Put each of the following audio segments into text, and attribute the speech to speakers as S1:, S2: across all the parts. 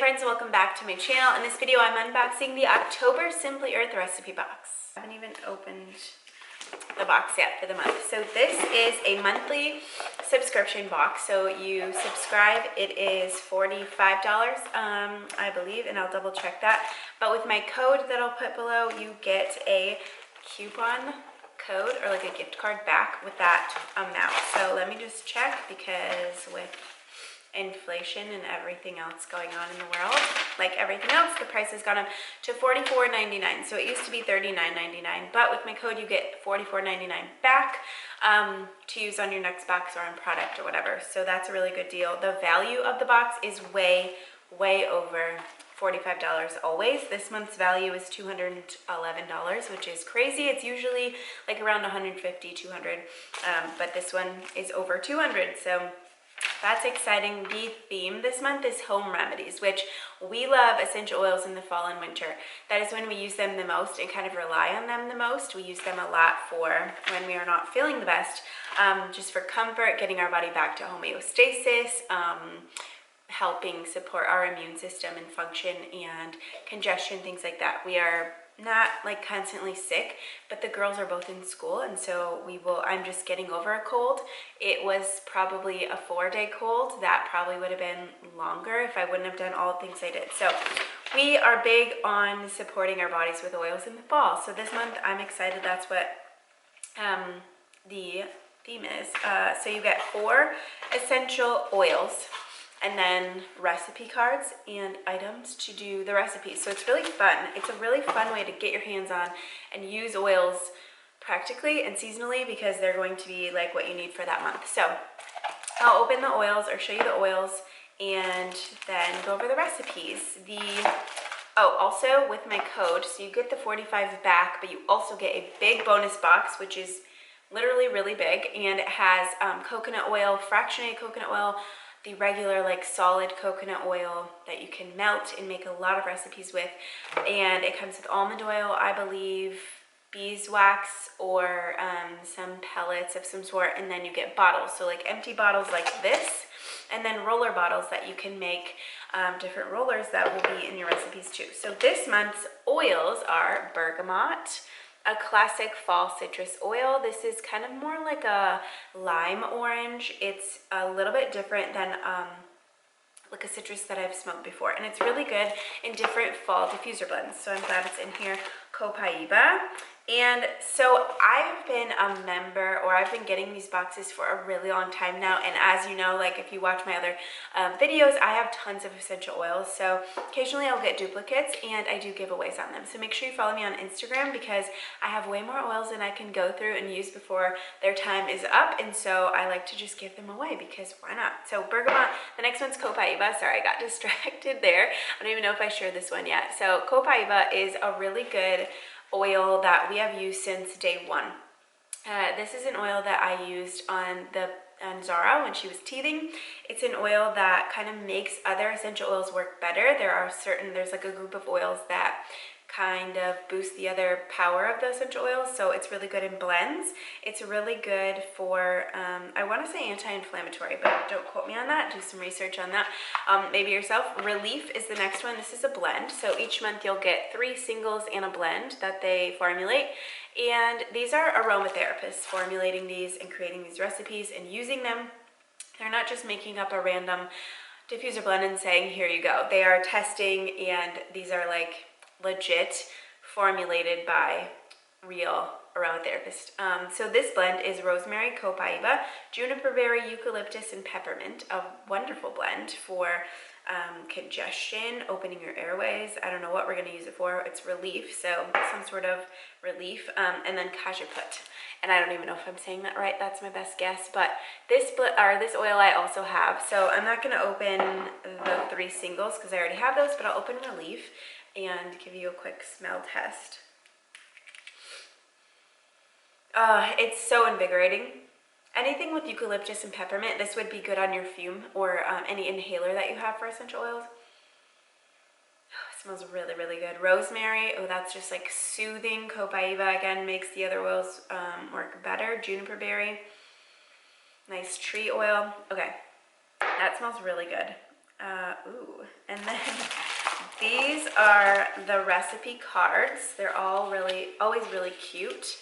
S1: friends, welcome back to my channel. In this video I'm unboxing the October Simply Earth recipe box. I haven't even opened the box yet for the month. So this is a monthly subscription box. So you subscribe, it is $45, I believe, and I'll double check that. But with my code that I'll put below, you get a coupon code or like a gift card back with that amount. So let me just check, because with inflation and everything else going on in the world, like everything else, the price has gone up to $44.99. So it used to be $39.99, but with my code you get $44.99 back to use on your next box or on product or whatever. So that's a really good deal. The value of the box is way over $45 always. This month's value is $211, which is crazy. It's usually like around 150, 200, but this one is over 200. So that's exciting. The theme this month is home remedies, which we love essential oils in the fall and winter. That is when we use them the most and kind of rely on them the most. We use them a lot for when we are not feeling the best, just for comfort, getting our body back to homeostasis, helping support our immune system and function and congestion, things like that. We are not like constantly sick, but the girls are both in school, and so I'm just getting over a cold. It was probably a 4-day cold. That probably would have been longer if I wouldn't have done all the things I did. So we are big on supporting our bodies with oils in the fall. So this month I'm excited. That's what the theme is. So you get 4 essential oils, and then recipe cards and items to do the recipes. So it's really fun. It's a really fun way to get your hands on and use oils practically and seasonally, because they're going to be like what you need for that month. So I'll open the oils or show you the oils and then go over the recipes. Also with my code, so you get the 45 back, but you also get a big bonus box, which is literally really big, and it has coconut oil, fractionated coconut oil, the regular like solid coconut oil that you can melt and make a lot of recipes with, and it comes with almond oil, I believe, beeswax, or some pellets of some sort, and then you get bottles, so like empty bottles like this, and then roller bottles that you can make different rollers that will be in your recipes too. So this month's oils are bergamot, a classic fall citrus oil. This is kind of more like a lime orange. It's a little bit different than like a citrus that I've smoked before, and it's really good in different fall diffuser blends. So I'm glad it's in here. Copaiba. And so I've been a member, or I've been getting these boxes for a really long time now, and as you know, like if you watch my other videos, I have tons of essential oils, so occasionally I'll get duplicates, and I do giveaways on them. So make sure you follow me on Instagram, because I have way more oils than I can go through and use before their time is up, and so I like to just give them away, because why not? So bergamot, the next one's Copaiba. Sorry, I got distracted there. I don't even know if I shared this one yet. So Copaiba is a really good oil that we have used since day one. This is an oil that I used on Zara when she was teething. It's an oil that kind of makes other essential oils work better. There's like a group of oils that kind of boost the other power of the essential oils, so it's really good in blends. It's really good for, I want to say anti-inflammatory, but don't quote me on that. Do some research on that, maybe yourself. Relief is the next one. This is a blend, so each month you'll get 3 singles and a blend that they formulate, and these are aromatherapists formulating these and creating these recipes and using them. They're not just making up a random diffuser blend and saying, here you go. They are testing, and these are like legit formulated by real aromatherapists. So this blend is rosemary, copaiba, juniper berry, eucalyptus, and peppermint. A wonderful blend for congestion, opening your airways. I don't know what we're going to use it for. It's relief, so some sort of relief. And then cajeput. And I don't even know if I'm saying that right. That's my best guess. But this oil I also have. So I'm not going to open the 3 singles because I already have those, but I'll open relief and give you a quick smell test. It's so invigorating. Anything with eucalyptus and peppermint, this would be good on your fume or any inhaler that you have for essential oils. It smells really good. Rosemary, that's just like soothing. Copaiba again makes the other oils work better. Juniper berry, nice tree oil. Okay, that smells really good. And then these are the recipe cards. They're all always really cute.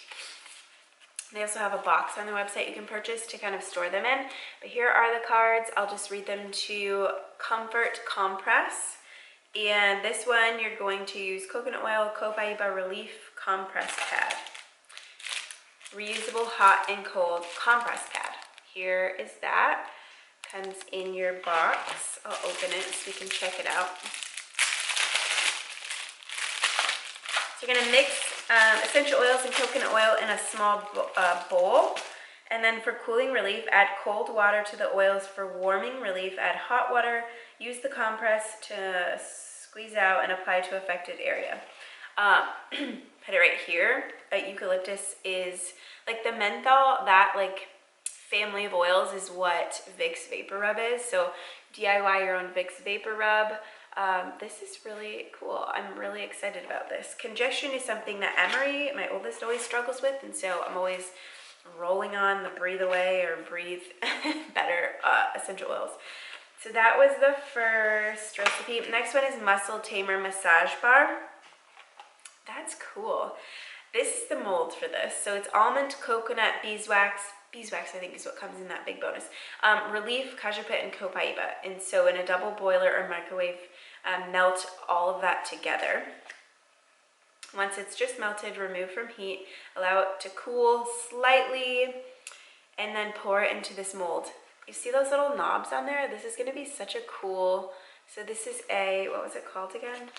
S1: They also have a box on the website you can purchase to kind of store them in. But here are the cards. I'll just read them to Comfort Compress. And this one, you're going to use coconut oil, Copaiba Relief Compress Pad. Reusable hot and cold compress pad. Here is that. Comes in your box. I'll open it so you can check it out. So you're going to mix essential oils and coconut oil in a small bowl. And then for cooling relief, add cold water to the oils. For warming relief, add hot water. Use the compress to squeeze out and apply to affected area. Put it right here. Eucalyptus is like the menthol, that like family of oils is what Vicks Vapor Rub is. So DIY your own Vicks Vapor Rub. This is really cool. I'm really excited about this. Congestion is something that Emery, my oldest, always struggles with, and so I'm always rolling on the Breathe Away or Breathe Better essential oils. So that was the first recipe. Next one is Muscle Tamer Massage Bar. That's cool. This is the mold for this. So it's almond, coconut, beeswax. Beeswax, I think, is what comes in that big bonus. Relief, cajeput, and copaiba. And so in a double boiler or microwave, melt all of that together. Once it's just melted, remove from heat, allow it to cool slightly, and then pour it into this mold. You see those little knobs on there? This is going to be such a cool, so this is a, what was it called again?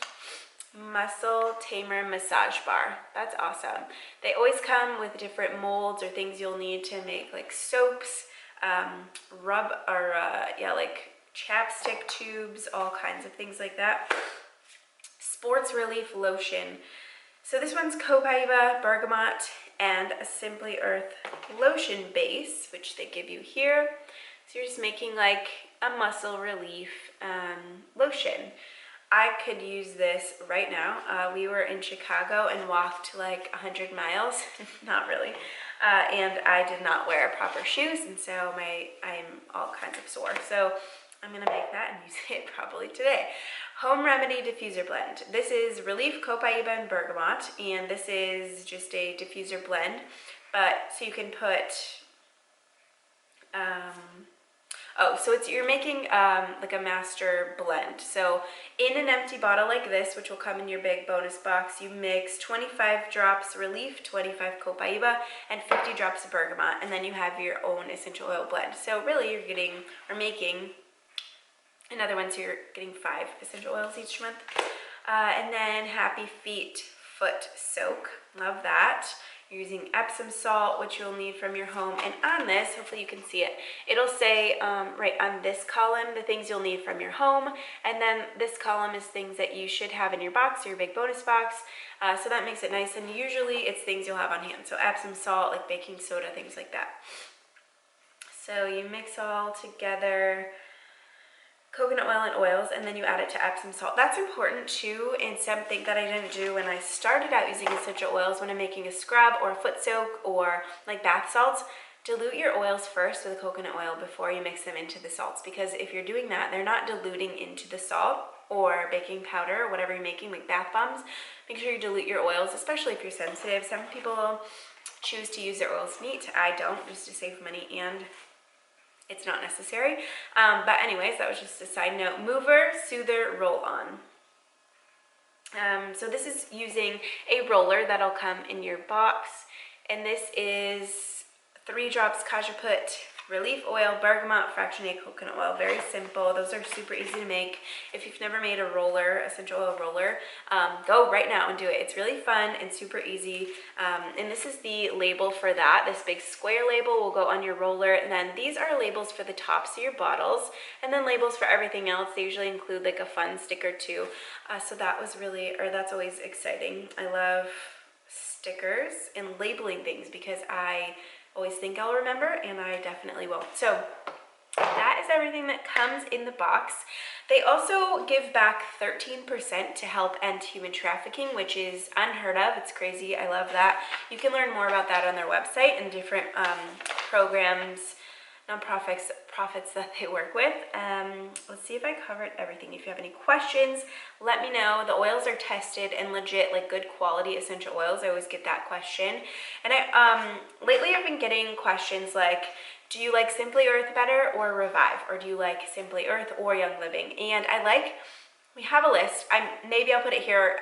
S1: Muscle Tamer Massage Bar. That's awesome. They always come with different molds or things you'll need to make, like soaps, like chapstick tubes, all kinds of things like that. Sports Relief Lotion. So this one's copaiba, bergamot, and a Simply Earth lotion base, which they give you here. So you're just making like a muscle relief lotion. I could use this right now. We were in Chicago and walked like 100 miles, not really, and I did not wear proper shoes, and so I'm all kinds of sore. So I'm gonna make that and use it probably today. Home Remedy Diffuser Blend. This is Relief, Copaiba, and Bergamot, and this is just a diffuser blend, but so you can put, you're making like a master blend. So in an empty bottle like this, which will come in your big bonus box, you mix 25 drops Relief, 25 Copaiba, and 50 drops of Bergamot, and then you have your own essential oil blend. So really you're making another one, so you're getting 5 essential oils each month. And then Happy Feet Foot Soak. Love that. You're using Epsom salt, which you'll need from your home. And on this, hopefully you can see it, it'll say right on this column, the things you'll need from your home. And then this column is things that you should have in your box, or your big bonus box. So that makes it nice. And usually it's things you'll have on hand. So Epsom salt, like baking soda, things like that. So you mix all together, coconut oil and oils, and then you add it to Epsom salt. That's important too, and something that I didn't do when I started out using essential oils when I'm making a scrub or a foot soak or like bath salts. Dilute your oils first with coconut oil before you mix them into the salts, because if you're doing that, they're not diluting into the salt or baking powder or whatever you're making, like bath bombs. Make sure you dilute your oils, especially if you're sensitive. Some people choose to use their oils neat. I don't, just to save money, and it's not necessary. But anyways, that was just a side note. Mover Soother Roll-On. So this is using a roller that'll come in your box. And this is 3 drops cajeput, Relief Oil, Bergamot, fractionated coconut oil. Very simple. Those are super easy to make. If you've never made a roller, essential oil roller, go right now and do it. It's really fun and super easy. And this is the label for that. This big square label will go on your roller. And then these are labels for the tops of your bottles, and then labels for everything else. They usually include like a fun sticker too. So that was that's always exciting. I love stickers and labeling things because I always think I'll remember, and I definitely will. So that is everything that comes in the box. They also give back 13% to help end human trafficking, which is unheard of. It's crazy. I love that. You can learn more about that on their website and different programs, nonprofits profits that they work with. Let's see if I covered everything. If you have any questions, let me know. The oils are tested and legit, like good quality essential oils. I always get that question. And lately I've been getting questions like, do you like Simply Earth better or Revive? Or do you like Simply Earth or Young Living? And we have a list. Maybe I'll put it here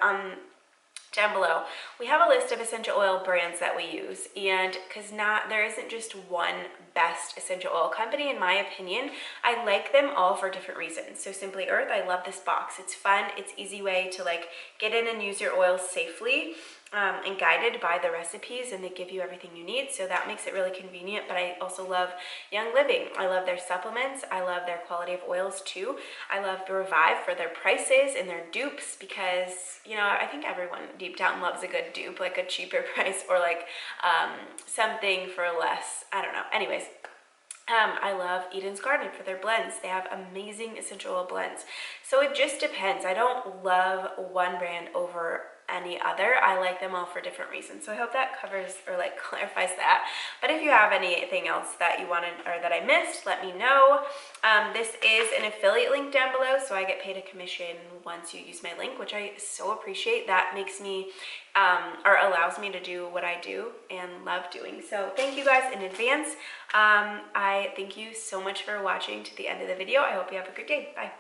S1: down below. We have a list of essential oil brands that we use, and there isn't just one best essential oil company in my opinion. I like them all for different reasons. So Simply Earth, I love this box. It's fun, it's easy way to like get in and use your oils safely. And guided by the recipes, and they give you everything you need, so that makes it really convenient. But I also love Young Living. I love their supplements. I love their quality of oils too. I love Revive for their prices and their dupes, because I think everyone deep down loves a good dupe, like a cheaper price or like something for less. I don't know. Anyways, I love Eden's Garden for their blends. They have amazing essential oil blends. So it just depends. I don't love one brand over any other. I like them all for different reasons. So I hope that covers or like clarifies that. But if you have anything else that you wanted or that I missed, let me know. This is an affiliate link down below, so I get paid a commission once you use my link, which I so appreciate. That makes me or allows me to do what I do and love doing. So thank you guys in advance. I thank you so much for watching to the end of the video. I hope you have a good day. Bye.